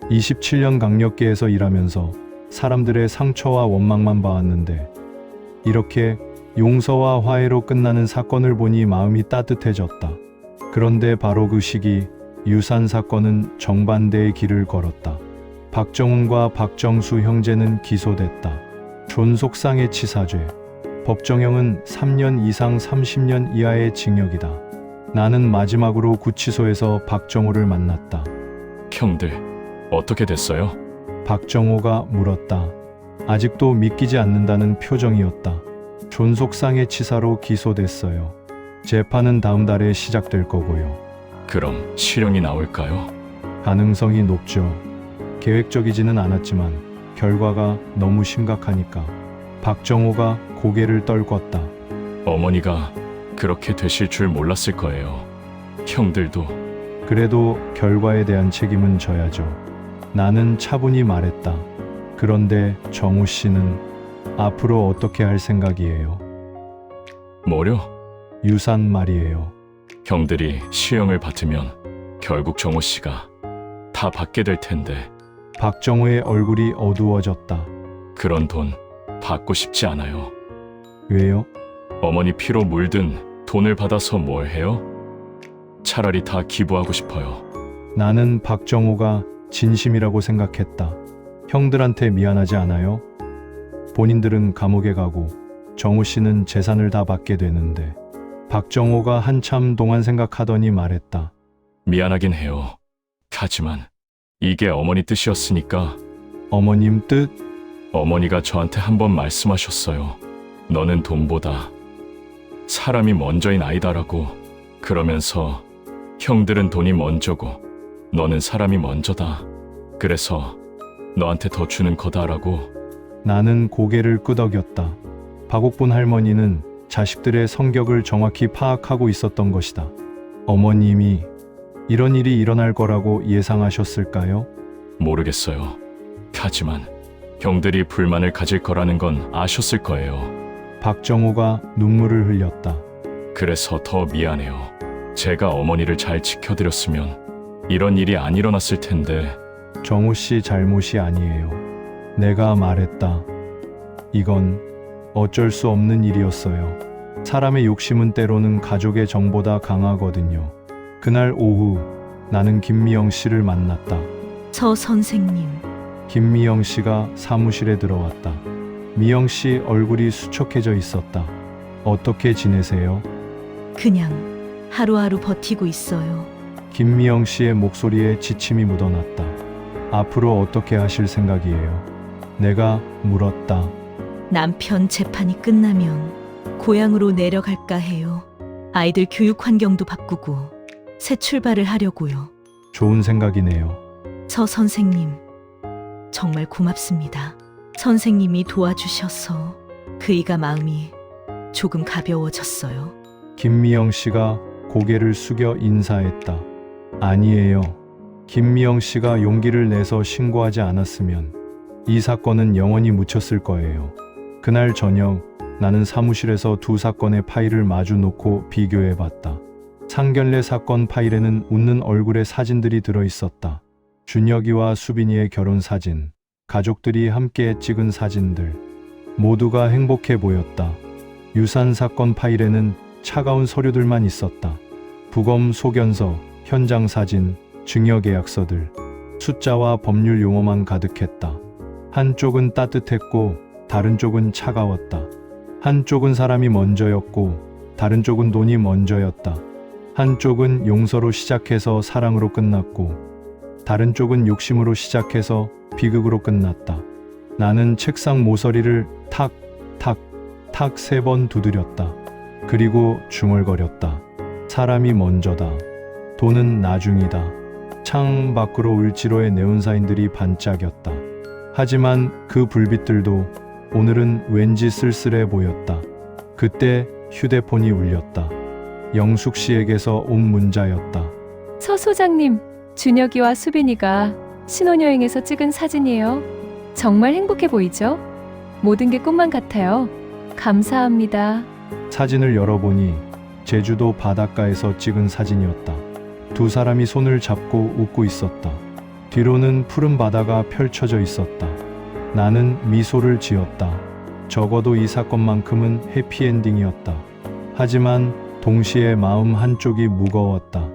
27년 강력계에서 일하면서 사람들의 상처와 원망만 봐왔는데 이렇게 용서와 화해로 끝나는 사건을 보니 마음이 따뜻해졌다. 그런데 바로 그 시기 유산 사건은 정반대의 길을 걸었다. 박정훈과 박정수 형제는 기소됐다. 존속상해 치사죄. 법정형은 3년 이상 30년 이하의 징역이다. 나는 마지막으로 구치소에서 박정호를 만났다. 형들, 어떻게 됐어요? 박정호가 물었다. 아직도 믿기지 않는다는 표정이었다. 존속상해 치사로 기소됐어요. 재판은 다음 달에 시작될 거고요. 그럼 실형이 나올까요? 가능성이 높죠. 계획적이지는 않았지만 결과가 너무 심각하니까. 박정호가 고개를 떨궜다. 어머니가 그렇게 되실 줄 몰랐을 거예요. 형들도. 그래도 결과에 대한 책임은 져야죠. 나는 차분히 말했다. 그런데 정우 씨는 앞으로 어떻게 할 생각이에요? 뭐려? 유산 말이에요. 형들이 시형을 받으면 결국 정호 씨가 다 받게 될 텐데. 박정호의 얼굴이 어두워졌다. 그런 돈 받고 싶지 않아요. 왜요? 어머니 피로 물든 돈을 받아서 뭘 해요? 차라리 다 기부하고 싶어요. 나는 박정호가 진심이라고 생각했다. 형들한테 미안하지 않아요? 본인들은 감옥에 가고 정우 씨는 재산을 다 받게 되는데. 박정호가 한참 동안 생각하더니 말했다. 미안하긴 해요. 하지만 이게 어머니 뜻이었으니까. 어머님 뜻? 어머니가 저한테 한 번 말씀하셨어요. 너는 돈보다 사람이 먼저인 아이다라고. 그러면서 형들은 돈이 먼저고 너는 사람이 먼저다. 그래서 너한테 더 주는 거다라고. 나는 고개를 끄덕였다. 박옥분 할머니는 자식들의 성격을 정확히 파악하고 있었던 것이다. 어머님이 이런 일이 일어날 거라고 예상하셨을까요? 모르겠어요. 하지만 형들이 불만을 가질 거라는 건 아셨을 거예요. 박정호가 눈물을 흘렸다. 그래서 더 미안해요. 제가 어머니를 잘 지켜드렸으면 이런 일이 안 일어났을 텐데. 정우 씨 잘못이 아니에요. 내가 말했다. 이건 어쩔 수 없는 일이었어요. 사람의 욕심은 때로는 가족의 정보다 강하거든요. 그날 오후 나는 김미영 씨를 만났다. 서 선생님, 김미영 씨가 사무실에 들어왔다. 미영 씨 얼굴이 수척해져 있었다. 어떻게 지내세요? 그냥 하루하루 버티고 있어요. 김미영 씨의 목소리에 지침이 묻어났다. 앞으로 어떻게 하실 생각이에요? 내가 물었다. 남편 재판이 끝나면 고향으로 내려갈까 해요. 아이들 교육 환경도 바꾸고 새 출발을 하려고요. 좋은 생각이네요. 서 선생님, 정말 고맙습니다. 선생님이 도와주셔서 그이가 마음이 조금 가벼워졌어요. 김미영 씨가 고개를 숙여 인사했다. 아니에요. 김미영 씨가 용기를 내서 신고하지 않았으면 이 사건은 영원히 묻혔을 거예요. 그날 저녁 나는 사무실에서 두 사건의 파일을 마주 놓고 비교해 봤다. 상견례 사건 파일에는 웃는 얼굴의 사진들이 들어 있었다. 준혁이와 수빈이의 결혼 사진, 가족들이 함께 찍은 사진들, 모두가 행복해 보였다. 유산 사건 파일에는 차가운 서류들만 있었다. 부검 소견서, 현장 사진, 증여 계약서들, 숫자와 법률 용어만 가득했다. 한쪽은 따뜻했고 다른 쪽은 차가웠다. 한쪽은 사람이 먼저였고 다른 쪽은 돈이 먼저였다. 한쪽은 용서로 시작해서 사랑으로 끝났고 다른 쪽은 욕심으로 시작해서 비극으로 끝났다. 나는 책상 모서리를 탁, 탁, 탁 3번 두드렸다. 그리고 중얼거렸다. 사람이 먼저다. 돈은 나중이다. 창 밖으로 을지로의 네온사인들이 반짝였다. 하지만 그 불빛들도 오늘은 왠지 쓸쓸해 보였다. 그때 휴대폰이 울렸다. 영숙 씨에게서 온 문자였다. 서 소장님, 준혁이와 수빈이가 신혼여행에서 찍은 사진이에요. 정말 행복해 보이죠? 모든 게 꿈만 같아요. 감사합니다. 사진을 열어보니 제주도 바닷가에서 찍은 사진이었다. 두 사람이 손을 잡고 웃고 있었다. 뒤로는 푸른 바다가 펼쳐져 있었다. 나는 미소를 지었다. 적어도 이 사건만큼은 해피엔딩이었다. 하지만 동시에 마음 한쪽이 무거웠다.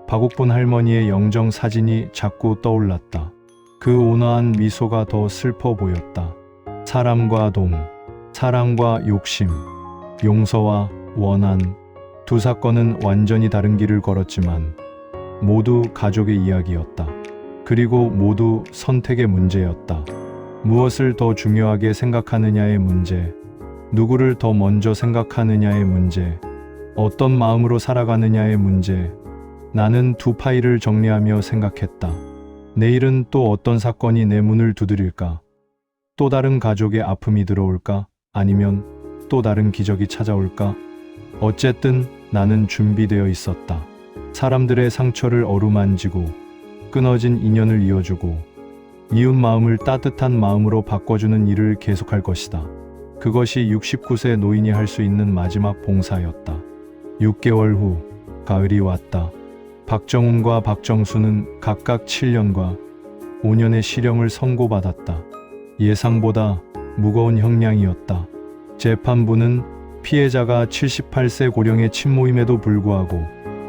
박옥분 할머니의 영정 사진이 자꾸 떠올랐다. 그 온화한 미소가 더 슬퍼 보였다. 사람과 돈, 사랑과 욕심, 용서와 원한. 두 사건은 완전히 다른 길을 걸었지만 모두 가족의 이야기였다. 그리고 모두 선택의 문제였다. 무엇을 더 중요하게 생각하느냐의 문제, 누구를 더 먼저 생각하느냐의 문제, 어떤 마음으로 살아가느냐의 문제. 나는 두 파일을 정리하며 생각했다. 내일은 또 어떤 사건이 내 문을 두드릴까? 또 다른 가족의 아픔이 들어올까? 아니면 또 다른 기적이 찾아올까? 어쨌든 나는 준비되어 있었다. 사람들의 상처를 어루만지고 끊어진 인연을 이어주고 이웃 마음을 따뜻한 마음으로 바꿔주는 일을 계속할 것이다. 그것이 69세 노인이 할 수 있는 마지막 봉사였다. 6개월 후 가을이 왔다. 박정훈과 박정수는 각각 7년과 5년의 실형을 선고받았다. 예상보다 무거운 형량이었다. 재판부는 피해자가 78세 고령의 친모임에도 불구하고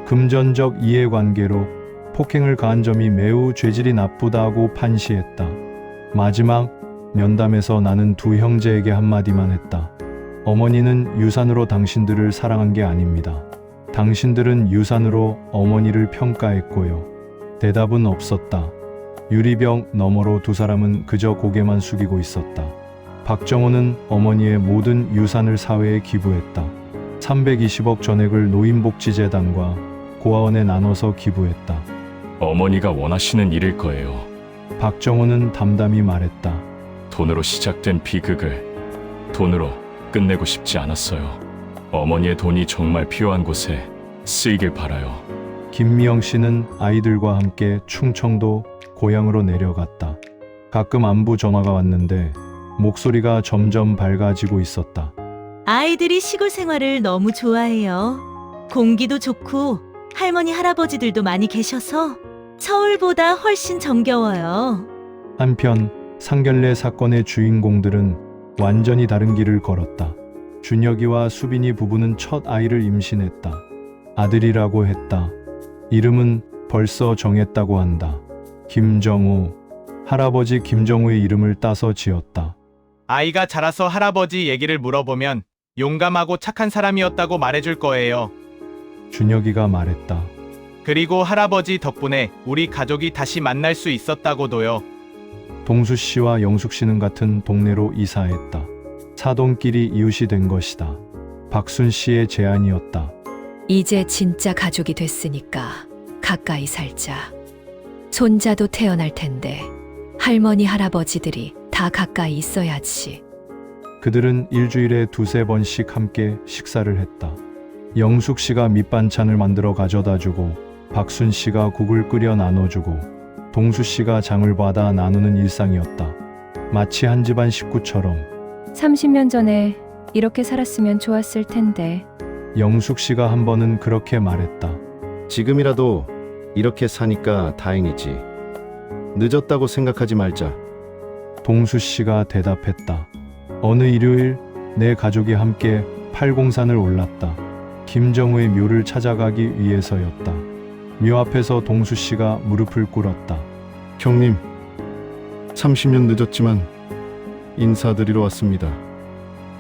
금전적 이해관계로 폭행을 가한 점이 매우 죄질이 나쁘다고 판시했다. 마지막 면담에서 나는 두 형제에게 한마디만 했다. 어머니는 유산으로 당신들을 사랑한 게 아닙니다. 당신들은 유산으로 어머니를 평가했고요. 대답은 없었다. 유리병 너머로 두 사람은 그저 고개만 숙이고 있었다. 박정호는 어머니의 모든 유산을 사회에 기부했다. 320억 전액을 노인복지재단과 고아원에 나눠서 기부했다. 어머니가 원하시는 일일 거예요. 박정호는 담담히 말했다. 돈으로 시작된 비극을 돈으로 끝내고 싶지 않았어요. 어머니의 돈이 정말 필요한 곳에 쓰이길 바라요. 김미영 씨는 아이들과 함께 충청도 고향으로 내려갔다. 가끔 안부 전화가 왔는데 목소리가 점점 밝아지고 있었다. 아이들이 시골 생활을 너무 좋아해요. 공기도 좋고 할머니 할아버지들도 많이 계셔서 서울보다 훨씬 정겨워요. 한편 상견례 사건의 주인공들은 완전히 다른 길을 걸었다. 준혁이와 수빈이 부부는 첫 아이를 임신했다. 아들이라고 했다. 이름은 벌써 정했다고 한다. 김정우. 할아버지 김정우의 이름을 따서 지었다. 아이가 자라서 할아버지 얘기를 물어보면 용감하고 착한 사람이었다고 말해줄 거예요. 준혁이가 말했다. 그리고 할아버지 덕분에 우리 가족이 다시 만날 수 있었다고도요. 동수 씨와 영숙 씨는 같은 동네로 이사했다. 사돈끼리 이웃이 된 것이다. 박순 씨의 제안이었다. 이제 진짜 가족이 됐으니까 가까이 살자. 손자도 태어날 텐데 할머니, 할아버지들이 다 가까이 있어야지. 그들은 일주일에 두세 번씩 함께 식사를 했다. 영숙 씨가 밑반찬을 만들어 가져다 주고 박순 씨가 국을 끓여 나눠주고 동수 씨가 장을 받아 나누는 일상이었다. 마치 한 집안 식구처럼. 30년 전에 이렇게 살았으면 좋았을 텐데. 영숙 씨가 한 번은 그렇게 말했다. 지금이라도 이렇게 사니까 다행이지. 늦었다고 생각하지 말자. 동수 씨가 대답했다. 어느 일요일 내 가족이 함께 팔공산을 올랐다. 김정우의 묘를 찾아가기 위해서였다. 묘 앞에서 동수 씨가 무릎을 꿇었다. 형님, 30년 늦었지만 인사드리러 왔습니다.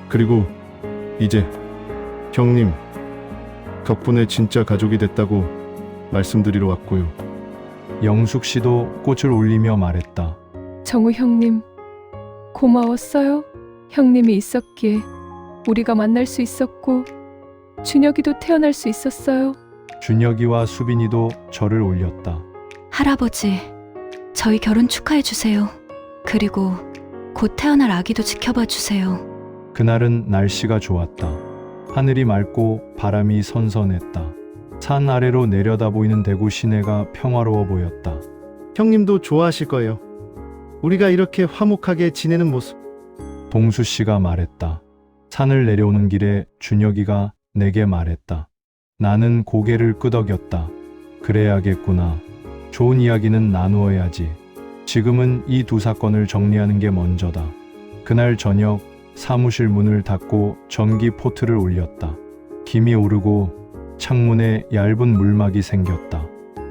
그리고 이제 형님 덕분에 진짜 가족이 됐다고 말씀드리러 왔고요. 영숙 씨도 꽃을 올리며 말했다. 정우 형님, 고마웠어요. 형님이 있었기에 우리가 만날 수 있었고 준혁이도 태어날 수 있었어요. 준혁이와 수빈이도 절을 올렸다. 할아버지, 저희 결혼 축하해 주세요. 그리고 곧 태어날 아기도 지켜봐 주세요. 그날은 날씨가 좋았다. 하늘이 맑고 바람이 선선했다. 산 아래로 내려다 보이는 대구 시내가 평화로워 보였다. 형님도 좋아하실 거예요. 우리가 이렇게 화목하게 지내는 모습. 동수 씨가 말했다. 산을 내려오는 길에 준혁이가 내게 말했다. 나는 고개를 끄덕였다. 그래야겠구나. 좋은 이야기는 나누어야지. 지금은 이 두 사건을 정리하는 게 먼저다. 그날 저녁 사무실 문을 닫고 전기 포트를 올렸다. 김이 오르고 창문에 얇은 물막이 생겼다.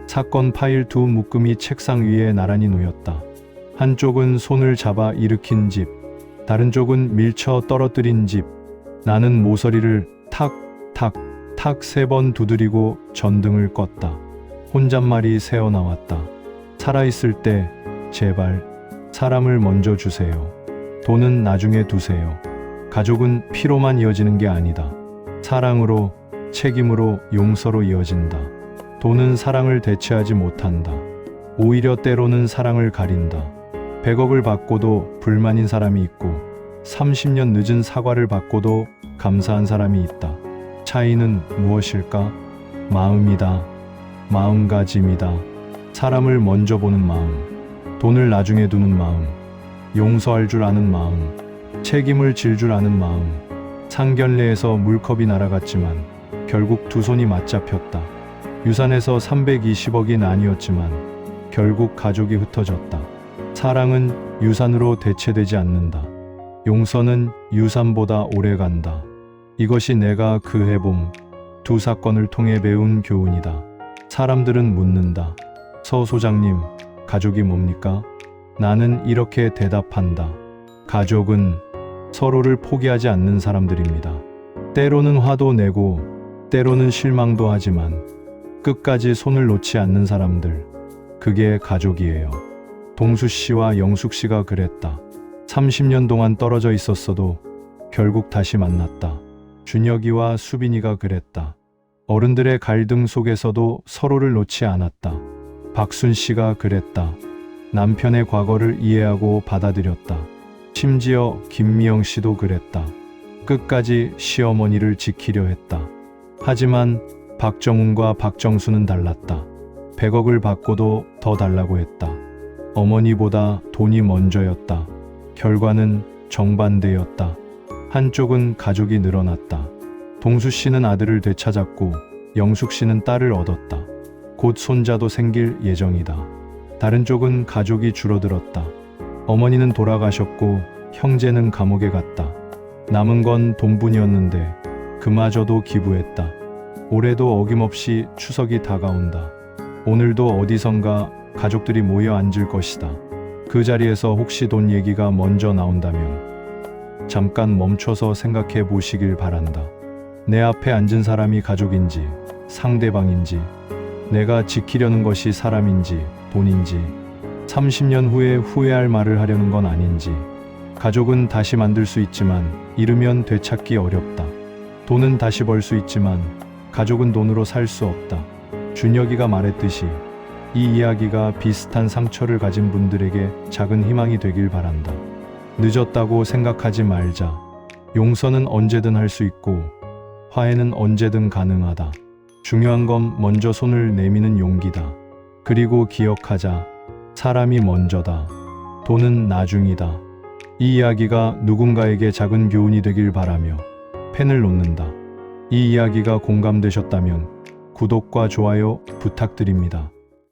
사건 파일 두 묶음이 책상 위에 나란히 놓였다. 한쪽은 손을 잡아 일으킨 집, 다른 쪽은 밀쳐 떨어뜨린 집. 나는 모서리를 탁, 탁, 탁 3번 두드리고 전등을 껐다. 혼잣말이 새어나왔다. 살아있을 때 제발 사람을 먼저 주세요. 돈은 나중에 두세요. 가족은 피로만 이어지는 게 아니다. 사랑으로, 책임으로, 용서로 이어진다. 돈은 사랑을 대체하지 못한다. 오히려 때로는 사랑을 가린다. 100억을 받고도 불만인 사람이 있고 30년 늦은 사과를 받고도 감사한 사람이 있다. 차이는 무엇일까? 마음이다. 마음가짐이다. 사람을 먼저 보는 마음, 돈을 나중에 두는 마음, 용서할 줄 아는 마음, 책임을 질 줄 아는 마음. 상견례에서 물컵이 날아갔지만 결국 두 손이 맞잡혔다. 유산에서 320억이 나뉘었지만 결국 가족이 흩어졌다. 사랑은 유산으로 대체되지 않는다. 용서는 유산보다 오래 간다. 이것이 내가 그 해봄 두 사건을 통해 배운 교훈이다. 사람들은 묻는다. 서 소장님, 가족이 뭡니까? 나는 이렇게 대답한다. 가족은 서로를 포기하지 않는 사람들입니다. 때로는 화도 내고 때로는 실망도 하지만 끝까지 손을 놓지 않는 사람들, 그게 가족이에요. 동수 씨와 영숙 씨가 그랬다. 30년 동안 떨어져 있었어도 결국 다시 만났다. 준혁이와 수빈이가 그랬다. 어른들의 갈등 속에서도 서로를 놓지 않았다. 박순 씨가 그랬다. 남편의 과거를 이해하고 받아들였다. 심지어 김미영 씨도 그랬다. 끝까지 시어머니를 지키려 했다. 하지만 박정훈과 박정수는 달랐다. 100억을 받고도 더 달라고 했다. 어머니보다 돈이 먼저였다. 결과는 정반대였다. 한쪽은 가족이 늘어났다. 동수 씨는 아들을 되찾았고 영숙 씨는 딸을 얻었다. 곧 손자도 생길 예정이다. 다른 쪽은 가족이 줄어들었다. 어머니는 돌아가셨고 형제는 감옥에 갔다. 남은 건 돈뿐이었는데 그마저도 기부했다. 올해도 어김없이 추석이 다가온다. 오늘도 어디선가 가족들이 모여 앉을 것이다. 그 자리에서 혹시 돈 얘기가 먼저 나온다면 잠깐 멈춰서 생각해 보시길 바란다. 내 앞에 앉은 사람이 가족인지 상대방인지 내가 지키려는 것이 사람인지 돈인지 30년 후에 후회할 말을 하려는 건 아닌지 가족은 다시 만들 수 있지만 잃으면 되찾기 어렵다. 돈은 다시 벌 수 있지만 가족은 돈으로 살 수 없다. 준혁이가 말했듯이 이 이야기가 비슷한 상처를 가진 분들에게 작은 희망이 되길 바란다. 늦었다고 생각하지 말자. 용서는 언제든 할 수 있고 화해는 언제든 가능하다. 중요한 건 먼저 손을 내미는 용기다. 그리고 기억하자. 사람이 먼저다. 돈은 나중이다. 이 이야기가 누군가에게 작은 교훈이 되길 바라며 펜을 놓는다. 이 이야기가 공감되셨다면 구독과 좋아요 부탁드립니다.